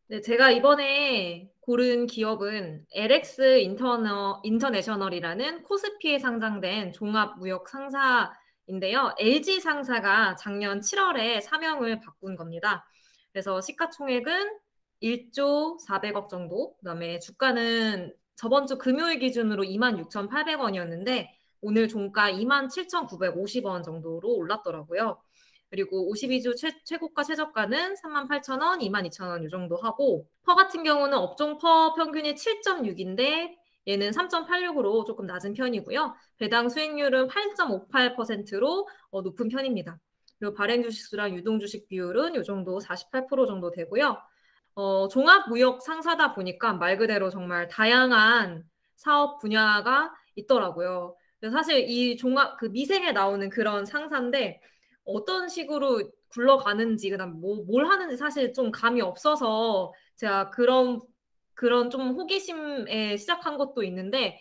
네, 제가 이번에 고른 기업은 LX 인터내셔널이라는 코스피에 상장된 종합무역 상사인데요. LG 상사가 작년 7월에 사명을 바꾼 겁니다. 그래서 시가총액은 1조 400억 정도, 그다음에 주가는 저번 주 금요일 기준으로 26,800원이었는데 오늘 종가 27,950원 정도로 올랐더라고요. 그리고 52주 최고가 최저가는 38,000원, 22,000원 이 정도 하고 퍼 같은 경우는 업종 퍼 평균이 7.6인데 얘는 3.86으로 조금 낮은 편이고요. 배당 수익률은 8.58%로 높은 편입니다. 그리고 발행 주식수랑 유동 주식 비율은 이 정도 48% 정도 되고요. 종합무역 상사다 보니까 말 그대로 정말 다양한 사업 분야가 있더라고요. 그래서 사실 이 종합 그 미생에 나오는 그런 상사인데 어떤 식으로 굴러가는지 그다음 뭘 하는지 사실 좀 감이 없어서 제가 그런 좀 호기심에 시작한 것도 있는데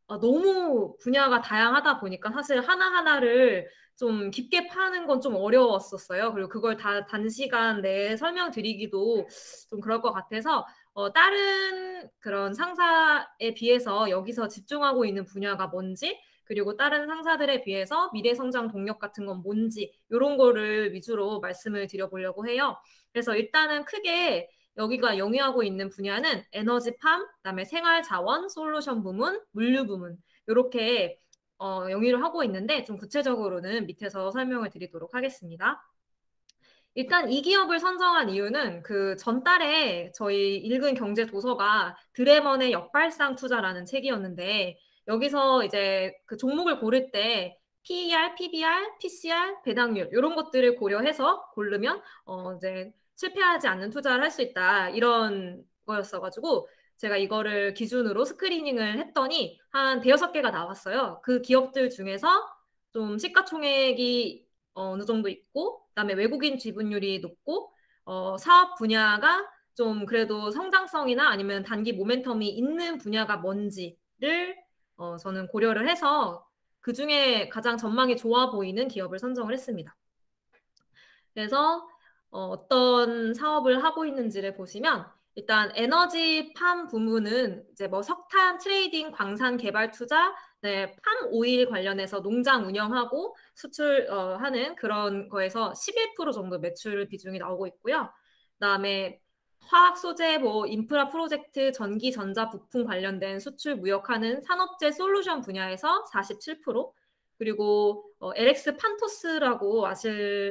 너무 분야가 다양하다 보니까 사실 하나하나를 좀 깊게 파는 건 좀 어려웠었어요. 그리고 그걸 다 단시간 내에 설명드리기도 좀 그럴 것 같아서 다른 그런 상사에 비해서 여기서 집중하고 있는 분야가 뭔지 그리고 다른 상사들에 비해서 미래 성장 동력 같은 건 뭔지 이런 거를 위주로 말씀을 드려보려고 해요. 그래서 일단은 크게 여기가 영위하고 있는 분야는 에너지팜, 그다음에 생활자원, 솔루션 부문, 물류 부문 이렇게 영위를 하고 있는데 좀 구체적으로는 밑에서 설명을 드리도록 하겠습니다. 일단 이 기업을 선정한 이유는 그 전달에 저희 읽은 경제 도서가 드레먼의 역발상 투자라는 책이었는데 여기서 이제 그 종목을 고를 때 PER, PBR, PCR, 배당률 이런 것들을 고려해서 고르면 이제 실패하지 않는 투자를 할 수 있다 이런 거였어가지고 제가 이거를 기준으로 스크리닝을 했더니 한 대여섯 개가 나왔어요. 그 기업들 중에서 좀 시가총액이 어느 정도 있고 그다음에 외국인 지분율이 높고 사업 분야가 좀 그래도 성장성이나 아니면 단기 모멘텀이 있는 분야가 뭔지를 저는 고려를 해서 그중에 가장 전망이 좋아 보이는 기업을 선정을 했습니다. 그래서 어떤 사업을 하고 있는지를 보시면 일단 에너지팜 부문은 이제 뭐 석탄 트레이딩, 광산 개발 투자, 네, 팜 오일 관련해서 농장 운영하고 수출하는 그런 거에서 11% 정도 매출 비중이 나오고 있고요. 그다음에 화학 소재, 뭐 인프라 프로젝트, 전기, 전자, 부품 관련된 수출 무역하는 산업재 솔루션 분야에서 47%, 그리고 LX 판토스라고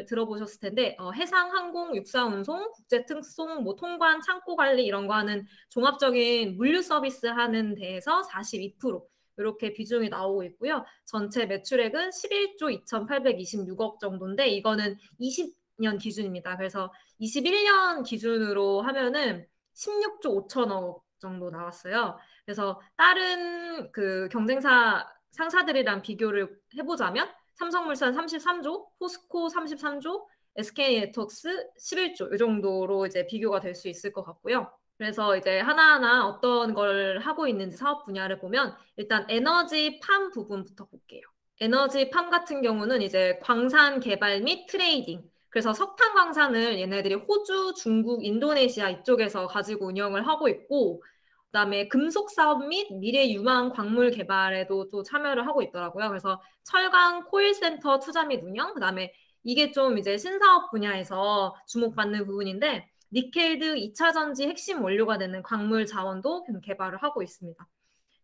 들어보셨을 텐데 해상, 항공, 육상 운송, 국제 특송, 뭐 통관, 창고 관리 이런 거 하는 종합적인 물류 서비스 하는 데에서 42% 이렇게 비중이 나오고 있고요. 전체 매출액은 11조 2,826억 정도인데 이거는 20년 기준입니다. 그래서 21년 기준으로 하면은 16조 5천억 정도 나왔어요. 그래서 다른 그 경쟁사 상사들이랑 비교를 해보자면 삼성물산 33조, 포스코 33조, SK네트워크스 11조 이 정도로 이제 비교가 될 수 있을 것 같고요. 그래서 이제 하나하나 어떤 걸 하고 있는지 사업 분야를 보면 일단 에너지 팜 부분부터 볼게요. 에너지 팜 같은 경우는 이제 광산 개발 및 트레이딩. 그래서 석탄 광산을 얘네들이 호주, 중국, 인도네시아 이쪽에서 가지고 운영을 하고 있고 그다음에 금속 사업 및 미래 유망 광물 개발에도 또 참여를 하고 있더라고요. 그래서 철강 코일 센터 투자 및 운영, 그다음에 이게 좀 이제 신사업 분야에서 주목받는 부분인데 니켈 등 2차 전지 핵심 원료가 되는 광물 자원도 개발을 하고 있습니다.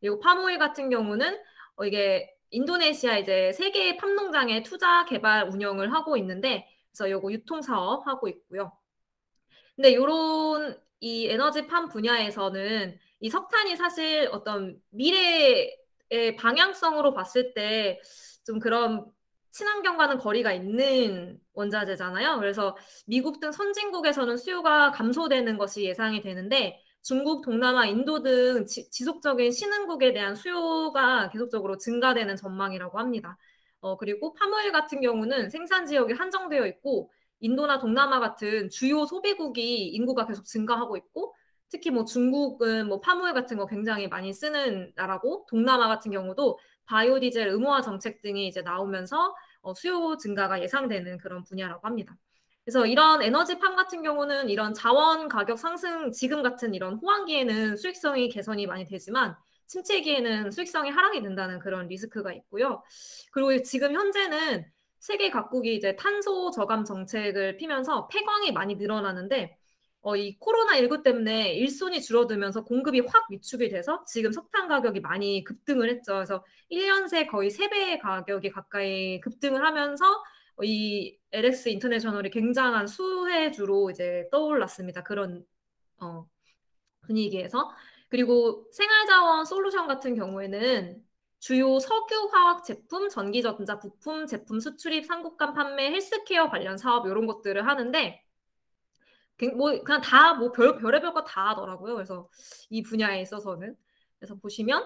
그리고 파모일 같은 경우는 이게 인도네시아 이제 세 개의 팜 농장에 투자 개발 운영을 하고 있는데 그래서 요거 유통 사업 하고 있고요. 근데 요런 이 에너지 팜 분야에서는 이 석탄이 사실 어떤 미래의 방향성으로 봤을 때 좀 그런 친환경과는 거리가 있는 원자재잖아요. 그래서 미국 등 선진국에서는 수요가 감소되는 것이 예상이 되는데 중국, 동남아, 인도 등 지속적인 신흥국에 대한 수요가 계속적으로 증가되는 전망이라고 합니다. 그리고 파모일 같은 경우는 생산 지역이 한정되어 있고 인도나 동남아 같은 주요 소비국이 인구가 계속 증가하고 있고 특히 뭐 중국은 뭐 파모일 같은 거 굉장히 많이 쓰는 나라고 동남아 같은 경우도 바이오 디젤 의무화 정책 등이 이제 나오면서 수요 증가가 예상되는 그런 분야라고 합니다. 그래서 이런 에너지팜 같은 경우는 이런 자원 가격 상승, 지금 같은 이런 호황기에는 수익성이 개선이 많이 되지만 침체기에는 수익성이 하락이 된다는 그런 리스크가 있고요. 그리고 지금 현재는 세계 각국이 이제 탄소 저감 정책을 피면서 폐광이 많이 늘어나는데 이 코로나19 때문에 일손이 줄어들면서 공급이 확 위축이 돼서 지금 석탄 가격이 많이 급등을 했죠. 그래서 1년 새 거의 3배의 가격이 가까이 급등을 하면서 이 LX 인터내셔널이 굉장한 수혜주로 이제 떠올랐습니다. 그런 분위기에서. 그리고 생활자원 솔루션 같은 경우에는 주요 석유 화학 제품, 전기전자 부품, 제품 수출입, 상국간 판매, 헬스케어 관련 사업 이런 것들을 하는데 뭐 그냥 다 뭐 별의별 거 다 하더라고요. 그래서 이 분야에 있어서는. 그래서 보시면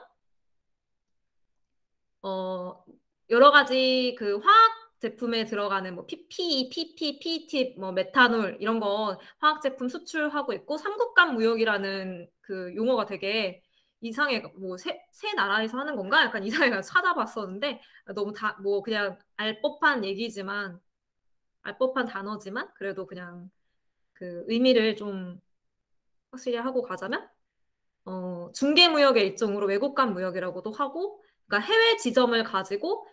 여러 가지 그 화학 제품에 들어가는 뭐 PPE, PP, PET, 뭐 메탄올 이런 거 화학 제품 수출하고 있고 삼국간 무역이라는 그 용어가 되게 이상해. 뭐 세 나라에서 하는 건가? 약간 이상해가 찾아봤었는데 너무 다 뭐 그냥 알 법한 얘기지만 알 법한 단어지만 그래도 그냥 그 의미를 좀 확실히 하고 가자면 중개무역의 일종으로 외국간 무역이라고도 하고, 그러니까 해외 지점을 가지고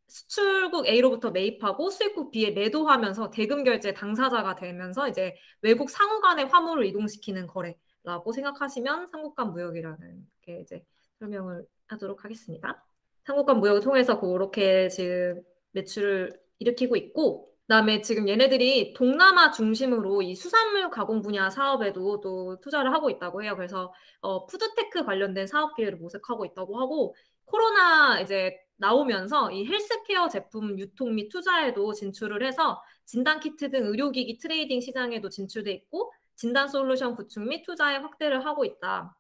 수출국 A로부터 매입하고 수입국 B에 매도하면서 대금 결제 당사자가 되면서 이제 외국 상호 간의 화물을 이동시키는 거래라고 생각하시면 삼국간 무역이라는 게 이제 설명을 하도록 하겠습니다. 삼국간 무역을 통해서 그렇게 지금 매출을 일으키고 있고, 그다음에 지금 얘네들이 동남아 중심으로 이 수산물 가공 분야 사업에도 또 투자를 하고 있다고 해요. 그래서 푸드테크 관련된 사업 기회를 모색하고 있다고 하고, 코로나 이제 나오면서 이 헬스케어 제품 유통 및 투자에도 진출을 해서 진단 키트 등 의료기기 트레이딩 시장에도 진출돼 있고 진단 솔루션 구축 및 투자에 확대를 하고 있다.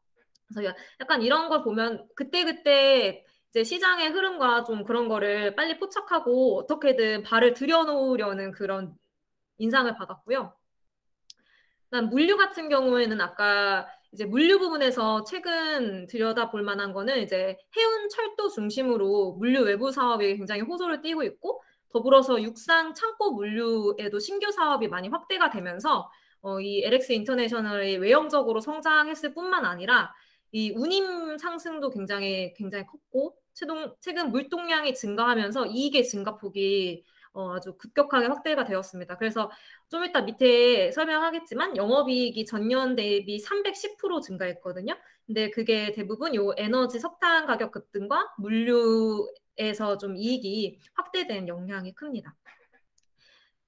그래서 약간 이런 걸 보면 그때그때 이제 시장의 흐름과 좀 그런 거를 빨리 포착하고 어떻게든 발을 들여놓으려는 그런 인상을 받았고요. 그다음 물류 같은 경우에는 아까 이제 물류 부분에서 최근 들여다볼 만한 거는 이제 해운 철도 중심으로 물류 외부 사업이 굉장히 호조를 띠고 있고 더불어서 육상 창고 물류에도 신규 사업이 많이 확대가 되면서 이 LX 인터내셔널이 외형적으로 성장했을 뿐만 아니라 이 운임 상승도 굉장히 컸고 최근 물동량이 증가하면서 이익의 증가폭이 아주 급격하게 확대가 되었습니다. 그래서 좀 이따 밑에 설명하겠지만 영업이익이 전년 대비 310% 증가했거든요. 근데 그게 대부분 요 에너지 석탄 가격 급등과 물류에서 좀 이익이 확대된 영향이 큽니다.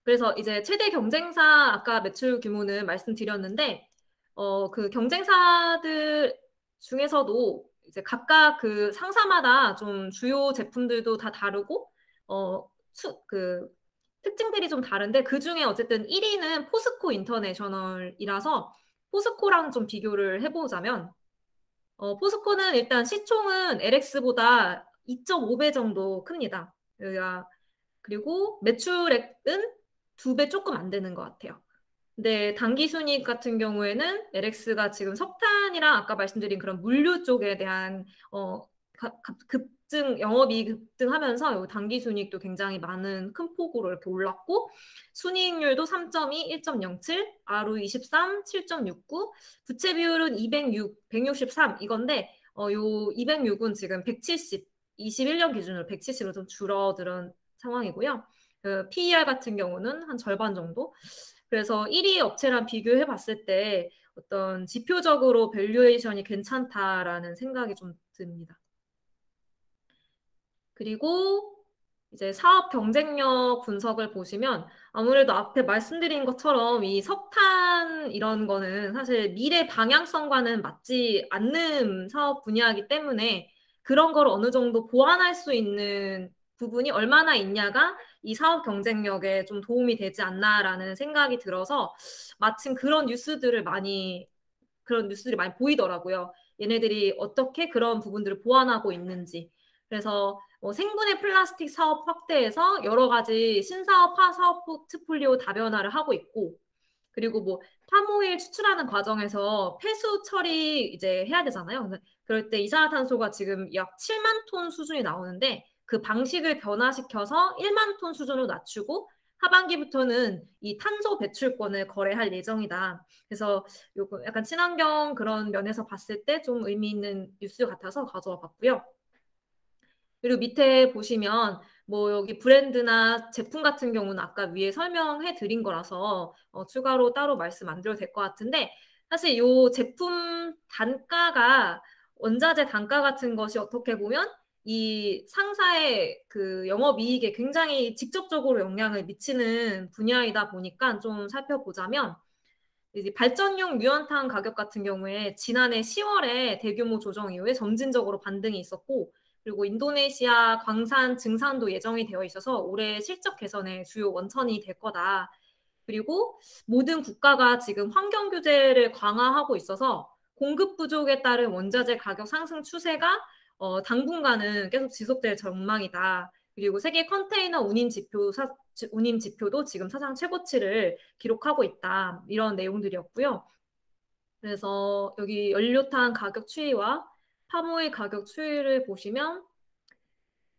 그래서 이제 최대 경쟁사 아까 매출 규모는 말씀드렸는데 그 경쟁사들 중에서도 이제 각각 그 상사마다 좀 주요 제품들도 다 다르고 그 특징들이 좀 다른데 그중에 어쨌든 1위는 포스코 인터내셔널이라서 포스코랑 좀 비교를 해보자면 포스코는 일단 시총은 LX보다 2.5배 정도 큽니다. 그리고 매출액은 2배 조금 안 되는 것 같아요. 근데 당기순이익 같은 경우에는 LX가 지금 석탄이랑 아까 말씀드린 그런 물류 쪽에 대한 영업이익 급등하면서 당기순이익도 굉장히 많은 큰 폭으로 이렇게 올랐고 순이익률도 3.2, 1.07, ROE 23, 7.69, 부채 비율은 206, 163 이건데 요 206은 지금 170, 21년 기준으로 170으로 좀 줄어드는 상황이고요. 그 PER 같은 경우는 한 절반 정도. 그래서 1위 업체랑 비교해 봤을 때 어떤 지표적으로 밸류에이션이 괜찮다라는 생각이 좀 듭니다. 그리고 이제 사업 경쟁력 분석을 보시면 아무래도 앞에 말씀드린 것처럼 이 석탄 이런 거는 사실 미래 방향성과는 맞지 않는 사업 분야이기 때문에 그런 걸 어느 정도 보완할 수 있는 부분이 얼마나 있냐가 이 사업 경쟁력에 좀 도움이 되지 않나라는 생각이 들어서 마침 그런 뉴스들이 많이 보이더라고요. 얘네들이 어떻게 그런 부분들을 보완하고 있는지. 그래서 생분해 플라스틱 사업 확대해서 여러 가지 신사업, 하사업 포트폴리오 다변화를 하고 있고, 그리고 뭐 팜오일 추출하는 과정에서 폐수 처리 이제 해야 되잖아요. 그럴 때 이산화탄소가 지금 약 7만 톤 수준이 나오는데 그 방식을 변화시켜서 1만 톤 수준으로 낮추고 하반기부터는 이 탄소 배출권을 거래할 예정이다. 그래서 요거 약간 친환경 그런 면에서 봤을 때 좀 의미 있는 뉴스 같아서 가져와 봤고요. 그리고 밑에 보시면 뭐 여기 브랜드나 제품 같은 경우는 아까 위에 설명해 드린 거라서 추가로 따로 말씀 안 드려도 될 것 같은데, 사실 요 제품 단가가, 원자재 단가 같은 것이 어떻게 보면 이 상사의 그 영업이익에 굉장히 직접적으로 영향을 미치는 분야이다 보니까 좀 살펴보자면, 이제 발전용 유연탄 가격 같은 경우에 지난해 10월에 대규모 조정 이후에 점진적으로 반등이 있었고, 그리고 인도네시아 광산 증산도 예정이 되어 있어서 올해 실적 개선의 주요 원천이 될 거다. 그리고 모든 국가가 지금 환경 규제를 강화하고 있어서 공급 부족에 따른 원자재 가격 상승 추세가 당분간은 계속 지속될 전망이다. 그리고 세계 컨테이너 운임 지표도 지금 사상 최고치를 기록하고 있다. 이런 내용들이었고요. 그래서 여기 연료탄 가격 추이와 팜오일 가격 추이를 보시면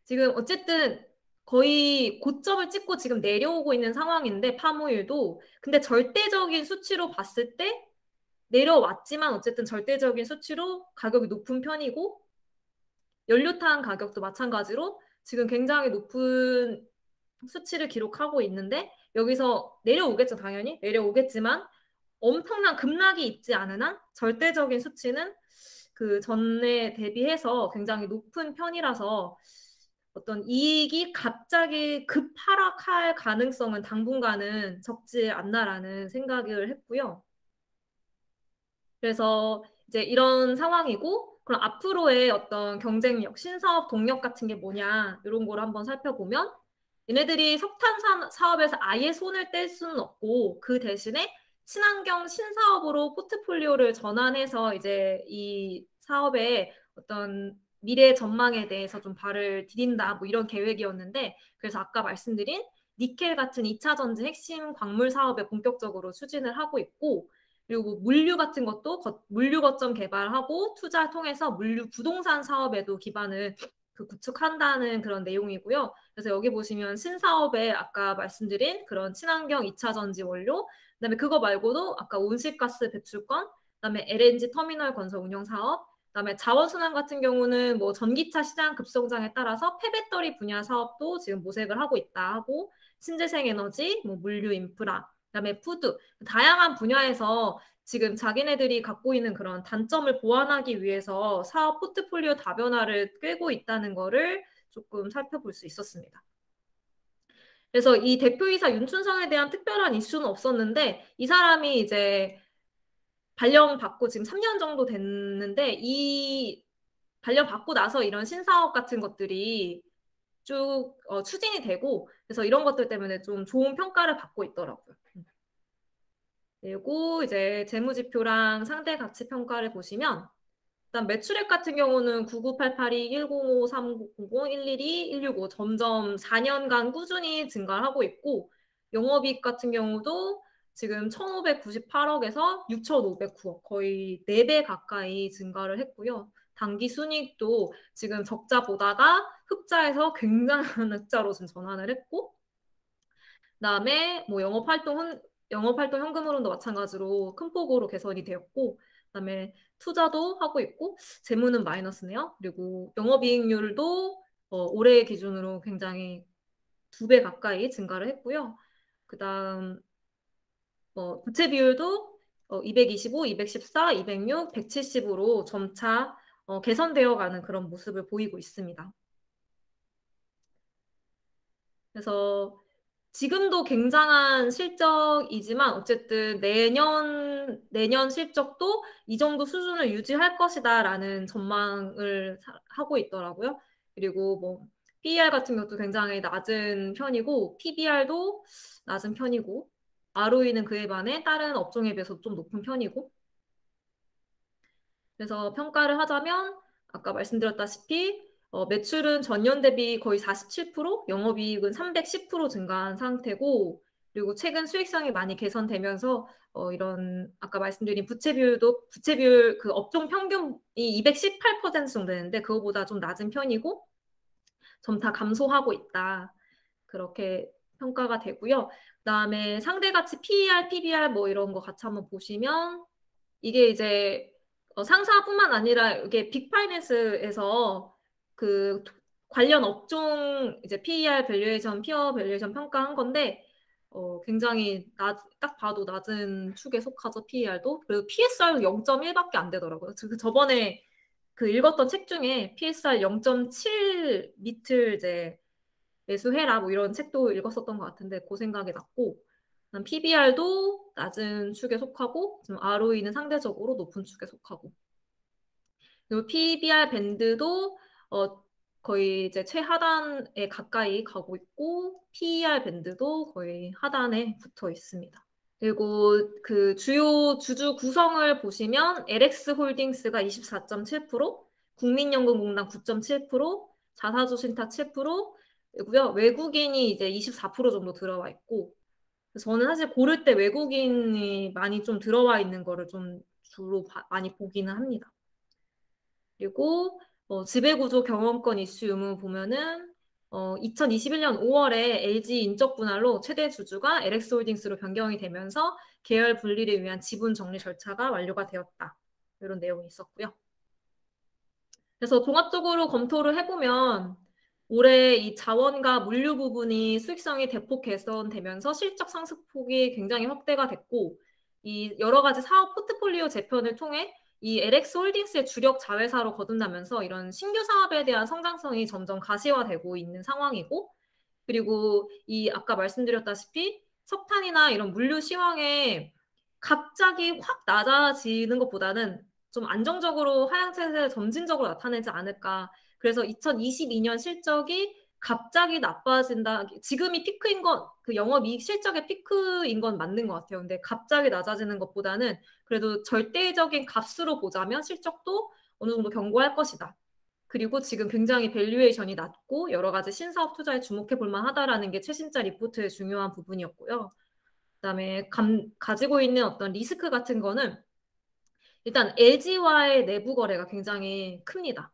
지금 어쨌든 거의 고점을 찍고 지금 내려오고 있는 상황인데, 팜오일도 근데 절대적인 수치로 봤을 때 내려왔지만 어쨌든 절대적인 수치로 가격이 높은 편이고, 연료탄 가격도 마찬가지로 지금 굉장히 높은 수치를 기록하고 있는데, 여기서 내려오겠죠. 당연히 내려오겠지만 엄청난 급락이 있지 않은 한 절대적인 수치는 그 전에 대비해서 굉장히 높은 편이라서 어떤 이익이 갑자기 급하락할 가능성은 당분간은 적지 않나라는 생각을 했고요. 그래서 이제 이런 상황이고, 그럼 앞으로의 어떤 경쟁력, 신사업 동력 같은 게 뭐냐, 이런 걸 한번 살펴보면, 얘네들이 석탄 사업에서 아예 손을 뗄 수는 없고, 그 대신에 친환경 신사업으로 포트폴리오를 전환해서 이제 이 사업의 어떤 미래 전망에 대해서 좀 발을 디딘다, 뭐 이런 계획이었는데, 그래서 아까 말씀드린 니켈 같은 2차 전지 핵심 광물 사업에 본격적으로 추진을 하고 있고, 그리고 물류 같은 것도 물류 거점 개발하고 투자를 통해서 물류 부동산 사업에도 기반을 구축한다는 그런 내용이고요. 그래서 여기 보시면 신사업에 아까 말씀드린 그런 친환경 2차 전지 원료, 그다음에 그거 말고도 아까 온실가스 배출권, 그다음에 LNG 터미널 건설 운영 사업, 그다음에 자원순환 같은 경우는 뭐 전기차 시장 급성장에 따라서 폐배터리 분야 사업도 지금 모색을 하고 있다 하고, 신재생 에너지, 뭐 물류 인프라, 그다음에 푸드, 다양한 분야에서 지금 자기네들이 갖고 있는 그런 단점을 보완하기 위해서 사업 포트폴리오 다변화를 꿰고 있다는 거를 조금 살펴볼 수 있었습니다. 그래서 이 대표이사 윤춘성에 대한 특별한 이슈는 없었는데, 이 사람이 이제 발령받고 지금 3년 정도 됐는데, 이 발령받고 나서 이런 신사업 같은 것들이 쭉 추진이 되고, 그래서 이런 것들 때문에 좀 좋은 평가를 받고 있더라고요. 그리고 이제 재무지표랑 상대 가치 평가를 보시면, 일단 매출액 같은 경우는 9988이 1055, 3000, 112, 165 점점 4년간 꾸준히 증가하고 있고, 영업이익 같은 경우도 지금 1598억에서 6509억, 거의 4배 가까이 증가를 했고요. 당기 순이익도 지금 적자 보다가 흑자에서 굉장한 흑자로 지금 전환을 했고, 그다음에 뭐 영업활동 현금 흐름도 마찬가지로 큰 폭으로 개선이 되었고, 그다음에 투자도 하고 있고, 재무는 마이너스네요. 그리고 영업이익률도 올해 기준으로 굉장히 2배 가까이 증가를 했고요. 그다음 부채 비율도 225, 214, 206, 170으로 점차 개선되어 가는 그런 모습을 보이고 있습니다. 그래서 지금도 굉장한 실적이지만 어쨌든 내년 실적도 이 정도 수준을 유지할 것이다라는 전망을 하고 있더라고요. 그리고 뭐 PER 같은 것도 굉장히 낮은 편이고, PBR도 낮은 편이고, ROE는 그에 반해 다른 업종에 비해서 좀 높은 편이고, 그래서 평가를 하자면 아까 말씀드렸다시피 매출은 전년 대비 거의 47%, 영업이익은 310% 증가한 상태고, 그리고 최근 수익성이 많이 개선되면서 이런 아까 말씀드린 부채 비율 그 업종 평균이 218% 정도 되는데 그거보다 좀 낮은 편이고 좀 다 감소하고 있다. 그렇게 평가가 되고요. 그다음에 상대 가치 PER, PBR 뭐 이런 거 같이 한번 보시면 이게 이제 상사뿐만 아니라 이게 빅파이낸스에서 그 관련 업종 이제 PER 밸류에이션, 피어 밸류에이션 평가한 건데 굉장히 딱 봐도 낮은 축에 속하죠, PER도. 그리고 PSR도 0.1밖에 안 되더라고요. 저번에 그 읽었던 책 중에 PSR 0.7 밑을 이제 매수해라 뭐 이런 책도 읽었었던 것 같은데 그 생각이 났고, PBR도 낮은 축에 속하고 좀 ROE는 상대적으로 높은 축에 속하고, 그리고 PBR 밴드도 거의 이제 최하단에 가까이 가고 있고 PER 밴드도 거의 하단에 붙어 있습니다. 그리고 그 주요 주주 구성을 보시면 LX 홀딩스가 24.7%, 국민연금공단 9.7%, 자사주 신탁 7%이고요. 외국인이 이제 24% 정도 들어와 있고, 저는 사실 고를 때 외국인이 많이 좀 들어와 있는 거를 좀 주로 많이 보기는 합니다. 그리고 지배구조 경험권 이슈 의무 보면은 2021년 5월에 LG 인적 분할로 최대 주주가 LX홀딩스로 변경이 되면서 계열 분리를 위한 지분 정리 절차가 완료가 되었다. 이런 내용이 있었고요. 그래서 종합적으로 검토를 해보면 올해 이 자원과 물류 부분이 수익성이 대폭 개선되면서 실적 상승폭이 굉장히 확대가 됐고, 이 여러 가지 사업 포트폴리오 재편을 통해 이 LX 홀딩스의 주력 자회사로 거듭나면서 이런 신규 사업에 대한 성장성이 점점 가시화되고 있는 상황이고, 그리고 이 아까 말씀드렸다시피 석탄이나 이런 물류 시황에 갑자기 확 낮아지는 것보다는 좀 안정적으로 하향세를 점진적으로 나타내지 않을까. 그래서 2022년 실적이 갑자기 나빠진다. 지금이 피크인 건, 그 영업이익 실적의 피크인 건 맞는 것 같아요. 근데 갑자기 낮아지는 것보다는 그래도 절대적인 값으로 보자면 실적도 어느 정도 견고할 것이다. 그리고 지금 굉장히 밸류에이션이 낮고 여러 가지 신사업 투자에 주목해 볼 만하다라는 게 최신자 리포트의 중요한 부분이었고요. 그다음에 가지고 있는 어떤 리스크 같은 거는 일단 LG와의 내부 거래가 굉장히 큽니다.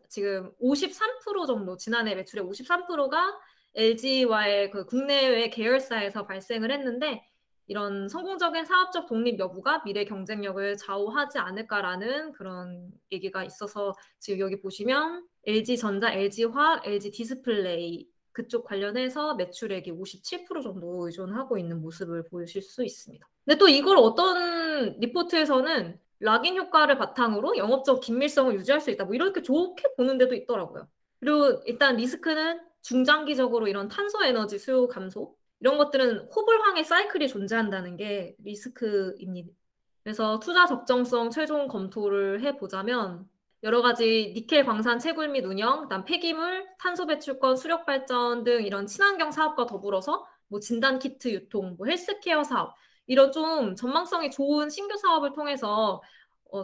지금 53% 정도, 지난해 매출의 53%가 LG와의 그 국내외 계열사에서 발생을 했는데, 이런 성공적인 사업적 독립 여부가 미래 경쟁력을 좌우하지 않을까라는 그런 얘기가 있어서 지금 여기 보시면 LG전자, LG화학, LG디스플레이 그쪽 관련해서 매출액이 57% 정도 의존하고 있는 모습을 보실 수 있습니다. 근데 또 이걸 어떤 리포트에서는 락인 효과를 바탕으로 영업적 긴밀성을 유지할 수 있다, 뭐 이렇게 좋게 보는 데도 있더라고요. 그리고 일단 리스크는 중장기적으로 이런 탄소 에너지 수요 감소, 이런 것들은 호불황의 사이클이 존재한다는 게 리스크입니다. 그래서 투자 적정성 최종 검토를 해보자면 여러 가지 니켈 광산 채굴 및 운영, 그다음 폐기물, 탄소 배출권, 수력 발전 등 이런 친환경 사업과 더불어서 뭐 진단 키트 유통, 뭐 헬스케어 사업, 이런 좀 전망성이 좋은 신규 사업을 통해서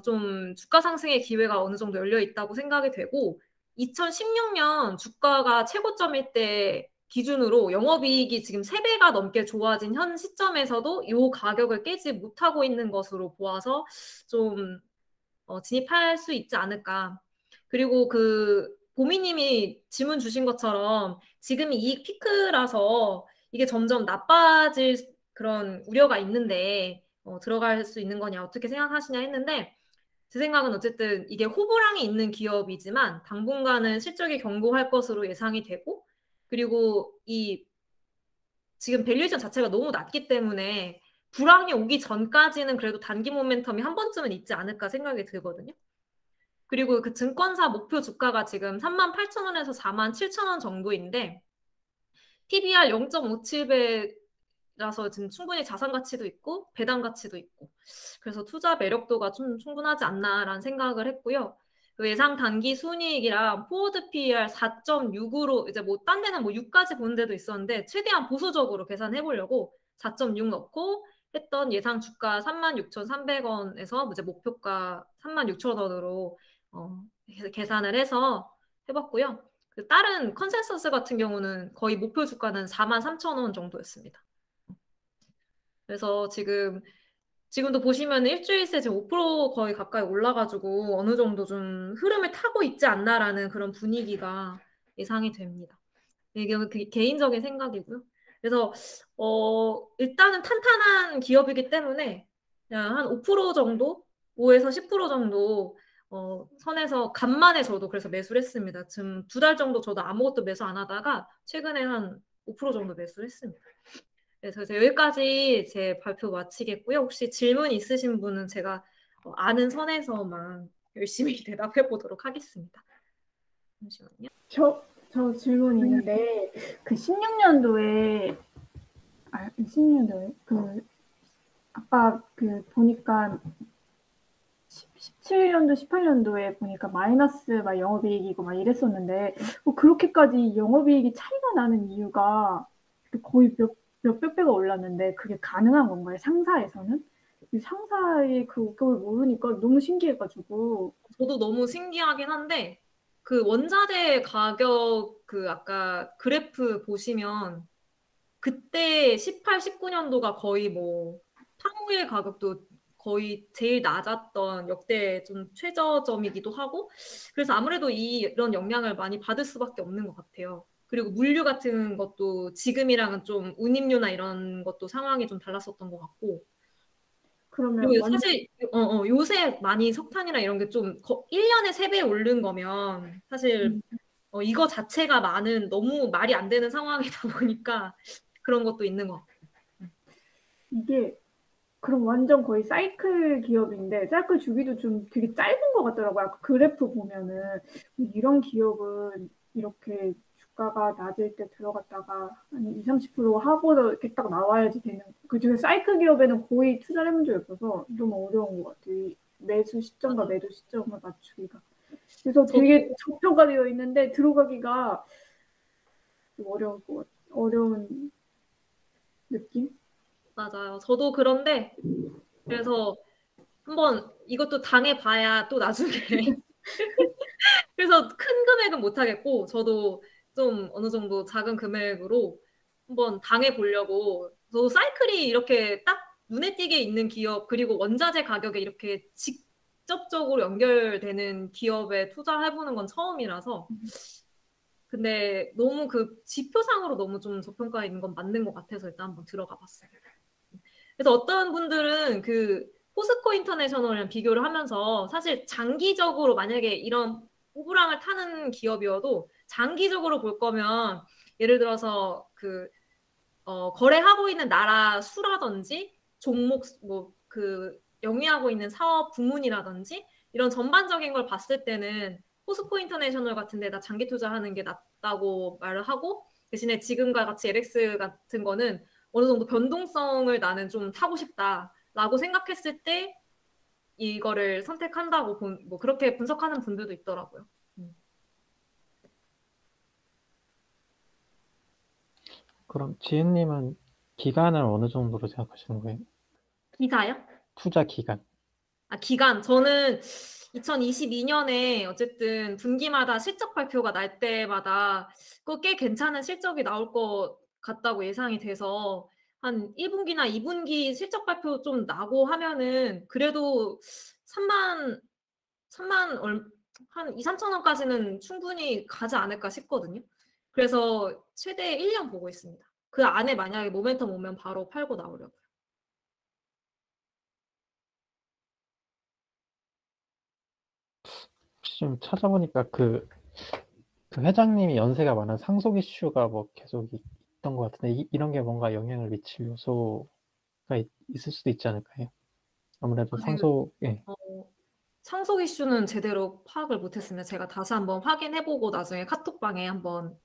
좀 주가 상승의 기회가 어느 정도 열려 있다고 생각이 되고, 2016년 주가가 최고점일 때 기준으로 영업이익이 지금 3배가 넘게 좋아진 현 시점에서도 이 가격을 깨지 못하고 있는 것으로 보아서 좀 진입할 수 있지 않을까. 그리고 그 보미님이 질문 주신 것처럼 지금이 이익 피크라서 이게 점점 나빠질 그런 우려가 있는데 들어갈 수 있는 거냐, 어떻게 생각하시냐 했는데, 제 생각은 어쨌든 이게 호불항이 있는 기업이지만 당분간은 실적이 견고할 것으로 예상이 되고, 그리고 이 지금 밸류에이션 자체가 너무 낮기 때문에 불황이 오기 전까지는 그래도 단기 모멘텀이 한 번쯤은 있지 않을까 생각이 들거든요. 그리고 그 증권사 목표 주가가 지금 38,000원에서 47,000원 정도인데 PBR 0.57배라서 지금 충분히 자산 가치도 있고 배당 가치도 있고, 그래서 투자 매력도가 좀 충분하지 않나라는 생각을 했고요. 그 예상 단기 순이익이랑 포워드 PER 4.6으로 이제 뭐 딴 데는 뭐 6까지 보는 데도 있었는데 최대한 보수적으로 계산해 보려고 4.6 넣고 했던 예상 주가 36,300원에서 이제 목표가 36,000원으로 계산을 해서 해봤고요. 그 다른 컨센서스 같은 경우는 거의 목표 주가는 43,000원 정도였습니다. 그래서 지금도 보시면 일주일 새 지금 5% 거의 가까이 올라가지고 어느 정도 좀 흐름을 타고 있지 않나라는 그런 분위기가 예상이 됩니다. 이게 개인적인 생각이고요. 그래서 일단은 탄탄한 기업이기 때문에 그냥 한 5% 정도, 5에서 10% 정도 선에서 간만에 저도 그래서 매수를 했습니다. 지금 2달 정도 저도 아무것도 매수 안 하다가 최근에 한 5% 정도 매수를 했습니다. 네, 그래서 여기까지 제 발표 마치겠고요. 혹시 질문 있으신 분은 제가 아는 선에서만 열심히 대답해 보도록 하겠습니다. 잠시만요. 저 질문 있는데, 그 16년도에, 16년도에, 아까 보니까 17년도, 18년도에 보니까 마이너스 막 영업이익이고 막 이랬었는데, 뭐 그렇게까지 영업이익이 차이가 나는 이유가 거의 몇백 배가 올랐는데, 그게 가능한 건가요? 상사에서는? 상사의 그걸 모르니까 너무 신기해가지고. 저도 너무 신기하긴 한데 그 원자재 가격 아까 그래프 보시면 그때 18, 19년도가 거의 뭐 판무일 가격도 거의 제일 낮았던 역대 좀 최저점이기도 하고 그래서 아무래도 이런 영향을 많이 받을 수밖에 없는 것 같아요. 그리고 물류 같은 것도 지금이랑은 좀 운임료나 이런 것도 상황이 좀 달랐었던 것 같고 그러면 그리고 완전 사실 요새 많이 석탄이나 이런 게 좀 1년에 3배 오른 거면 사실 이거 자체가 너무 말이 안 되는 상황이다 보니까 그런 것도 있는 것 같아요. 이게 그럼 완전 거의 사이클 기업인데 사이클 주기도 좀 되게 짧은 것 같더라고요. 아까 그래프 보면은 이런 기업은 이렇게 주가가 낮을 때 들어갔다가 한 2, 30% 하고도 이렇게 딱 나와야지 되는. 그중에 사이클 기업에는 거의 투자를 해본 적이 없어서 너무 어려운 것 같아요. 이 매수 시점과 매도 시점을 맞추기가. 그래서 저도 되게 저평가 되어 있는데 들어가기가 좀 어려운 느낌? 맞아요. 저도 그런데 그래서 한번 이것도 당해봐야 또 나중에 그래서 큰 금액은 못 하겠고 저도 좀 어느 정도 작은 금액으로 한번 당해보려고 저도 사이클이 이렇게 딱 눈에 띄게 있는 기업 그리고 원자재 가격에 이렇게 직접적으로 연결되는 기업에 투자해보는 건 처음이라서 근데 너무 지표상으로 너무 좀 저평가 있는 건 맞는 것 같아서 일단 한번 들어가 봤어요. 그래서 어떤 분들은 포스코 인터내셔널이랑 비교를 하면서 사실 장기적으로 만약에 이런 호불항을 타는 기업이어도 장기적으로 볼 거면 예를 들어서 거래하고 있는 나라 수라든지 종목 영위하고 있는 사업 부문이라든지 이런 전반적인 걸 봤을 때는 포스코 인터내셔널 같은 데다 장기 투자하는 게 낫다고 말을 하고 대신에 지금과 같이 LX 같은 거는 어느 정도 변동성을 나는 좀 타고 싶다라고 생각했을 때 이거를 선택한다고 뭐 그렇게 분석하는 분들도 있더라고요. 그럼 지은님은 기간을 어느 정도로 생각하시는 거예요? 기사요? 투자 기간. 기간. 저는 2022년에 어쨌든 분기마다 실적 발표가 날 때마다 꽤 괜찮은 실적이 나올 것 같다고 예상이 돼서 한 1분기나 2분기 실적 발표 좀 나고 하면은 그래도 3만 한 2, 3천 원까지는 충분히 가지 않을까 싶거든요. 그래서 최대 1년 보고 있습니다. 그 안에 만약에 모멘텀 오면 바로 팔고 나오려고요. 혹시 좀 찾아보니까 그 회장님이 연세가 많은 상속 이슈가 뭐 계속 있던 것 같은데 이런 게 뭔가 영향을 미칠 요소가 있을 수도 있지 않을까요? 아무래도 예. 상속 이슈는 제대로 파악을 못했습니다. 제가 다시 한번 확인해보고 나중에 카톡방에 한번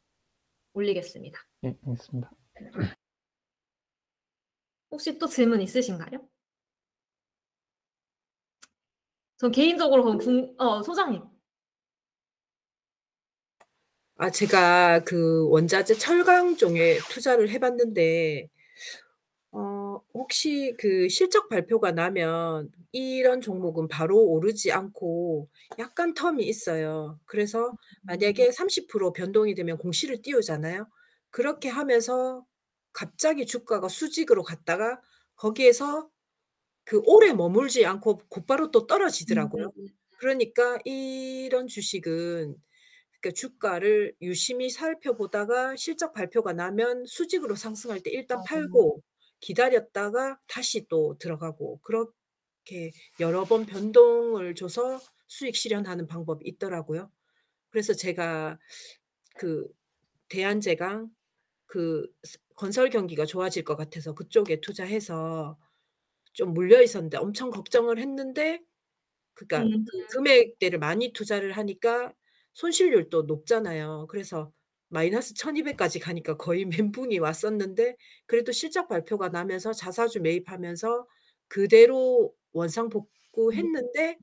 올리겠습니다. 예, 알겠습니다. 혹시 또 질문 있으신가요? 전 개인적으로 그럼 소장님. 제가 원자재 철강 쪽에 투자를 해봤는데, 혹시 실적 발표가 나면 이런 종목은 바로 오르지 않고 약간 텀이 있어요. 그래서 만약에 30% 변동이 되면 공시를 띄우잖아요. 그렇게 하면서 갑자기 주가가 수직으로 갔다가 거기에서 오래 머물지 않고 곧바로 또 떨어지더라고요. 그러니까 이런 주식은 그 주가를 유심히 살펴보다가 실적 발표가 나면 수직으로 상승할 때 일단 팔고 기다렸다가 다시 또 들어가고 그렇게 여러 번 변동을 줘서 수익 실현하는 방법이 있더라고요. 그래서 제가 그 대한제강 그 건설 경기가 좋아질 것 같아서 그쪽에 투자해서 좀 물려 있었는데 엄청 걱정을 했는데 그러니까 음. 그 금액대를 많이 투자를 하니까 손실률도 높잖아요. 그래서 마이너스 1,200 까지 가니까 거의 멘붕이 왔었는데 그래도 실적 발표가 나면서 자사주 매입하면서 그대로 원상 복구했는데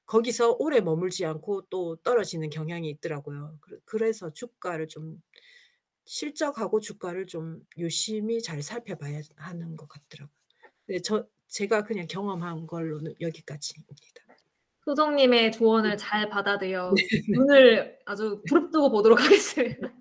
거기서 오래 머물지 않고 또 떨어지는 경향이 있더라고요. 그래서 주가를 좀 실적하고 주가를 좀 유심히 잘 살펴봐야 하는 것 같더라고요. 네, 제가 그냥 경험한 걸로는 여기까지입니다. 소정님의 조언을 잘 받아들여 네. 눈을 아주 부릅뜨고 보도록 하겠습니다.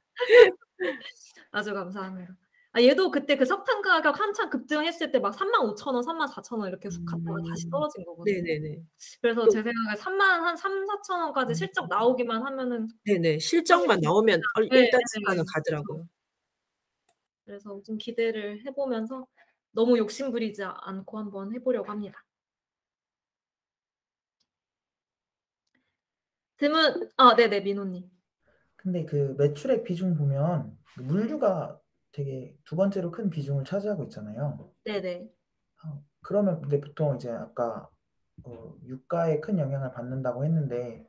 아주 감사합니다. 얘도 그때 그 석탄 가격 한참 급등했을 때 막 35,000원, 34,000원 이렇게 훅 갔다가 다시 떨어진 거거든요. 네네네. 그래서 또 제 생각에 한 3,000~4,000원까지 실적 나오기만 하면은 네네. 실적만 나오면 네, 일단 네. 주가는 가더라고요. 그래서 좀 기대를 해보면서 너무 욕심 부리지 않고 한번 해보려고 합니다. 질문, 네네, 민호님. 근데 그 매출액 비중 보면 물류가 되게 두 번째로 큰 비중을 차지하고 있잖아요. 네네. 그러면 근데 보통 이제 아까 유가에 큰 영향을 받는다고 했는데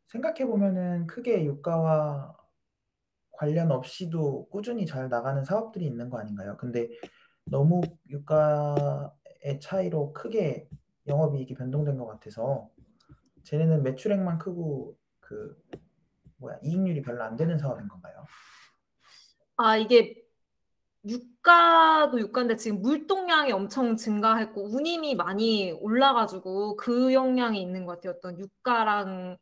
생각해 보면은 크게 유가와 관련 없이도 꾸준히 잘 나가는 사업들이 있는 거 아닌가요? 근데 너무 유가의 차이로 크게 영업이익이 변동된 것 같아서 쟤네는 매출액만 크고 그 이익률이 별로 안 되는 사업인 건가요? 이게 유가도 유가인데 지금 물동량이 엄청 증가했고 운임이 많이 올라가지고 그 영향이 있는 것 같아요. 어떤 유가랑의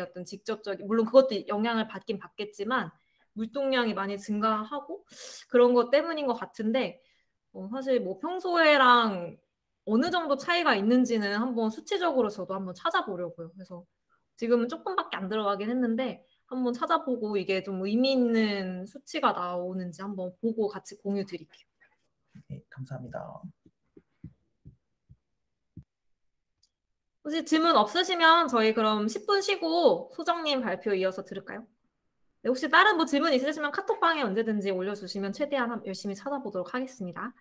어떤 직접적인, 물론 그것도 영향을 받긴 받겠지만 물동량이 많이 증가하고 그런 것 때문인 것 같은데 사실 뭐 평소에랑 어느 정도 차이가 있는지는 한번 수치적으로 저도 한번 찾아보려고요. 그래서 지금은 조금밖에 안 들어가긴 했는데 한번 찾아보고 이게 좀 의미 있는 수치가 나오는지 한번 보고 같이 공유 드릴게요. 네, 감사합니다. 혹시 질문 없으시면 저희 그럼 10분 쉬고 소정님 발표 이어서 들을까요? 네, 혹시 다른 뭐 질문 있으시면 카톡방에 언제든지 올려주시면 최대한 열심히 찾아보도록 하겠습니다.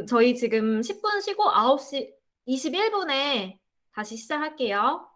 저희 지금 10분 쉬고 9시 21분에 다시 시작할게요.